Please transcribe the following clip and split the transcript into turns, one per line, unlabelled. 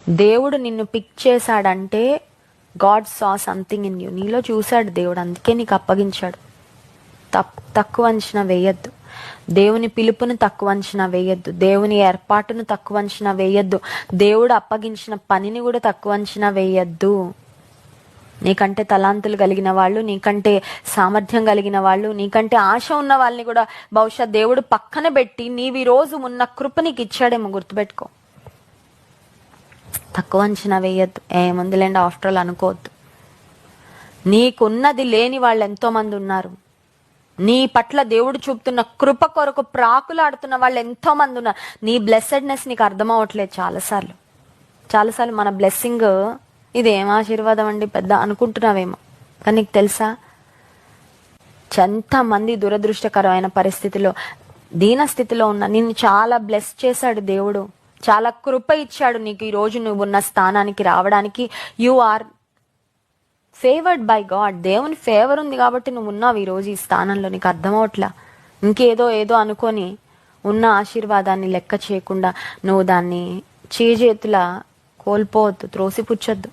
దేవుడు నిన్ను పిక్ చేశాడంటే God saw something in you. నీలో చూశాడు దేవుడు, అందుకే నీకు అప్పగించాడు. తక్కువ అంచనా వేయద్దు. దేవుని పిలుపును తక్కువ అంచనా వేయద్దు. దేవుని ఏర్పాటును తక్కువ అంచనా వేయద్దు. దేవుడు అప్పగించిన పనిని కూడా తక్కువ అంచనా వేయద్దు. నీకంటే తలాంతులు కలిగిన వాళ్ళు, నీకంటే సామర్థ్యం కలిగిన వాళ్ళు, నీకంటే ఆశ ఉన్న వాళ్ళని కూడా బహుశా దేవుడు పక్కన పెట్టి నీవి రోజు ఉన్న కృప నీకు ఇచ్చాడేమో. గుర్తుపెట్టుకో, తక్కువ అంచనా వేయద్దు. ఏముందిలేండి ఆఫ్టర్ ఆల్ అనుకోవద్దు. నీకున్నది లేని వాళ్ళు ఎంతో మంది ఉన్నారు. నీ పట్ల దేవుడు చూపుతున్న కృప కొరకు ప్రాకులాడుతున్న వాళ్ళు ఎంతో మంది ఉన్నారు. నీ బ్లెస్సెడ్నెస్ నీకు అర్థం అవ్వట్లేదు. చాలాసార్లు మన బ్లెస్సింగ్ ఇదేం ఆశీర్వాదం అండి పెద్ద అనుకుంటున్నావేమో. కానీ నీకు తెలుసా, ఎంతమంది దురదృష్టకరమైన పరిస్థితిలో, దీనస్థితిలో ఉన్న నిన్ను చాలా బ్లెస్ చేశాడు దేవుడు. చాలా కృప ఇచ్చాడు నీకు. ఈ రోజు నువ్వు ఉన్న స్థానానికి రావడానికి you are favoured by god. దేవుని ఫేవర్ ఉంది కాబట్టి నువ్వు ఉన్నావు ఈరోజు ఈ స్థానంలో. నీకు అర్థమవట్లా. ఏదో అనుకొని ఉన్న ఆశీర్వాదాన్ని లెక్క చేయకుండా నువ్వు దాన్ని చేజేతులా కోల్పోవద్దు, త్రోసిపుచ్చొద్దు.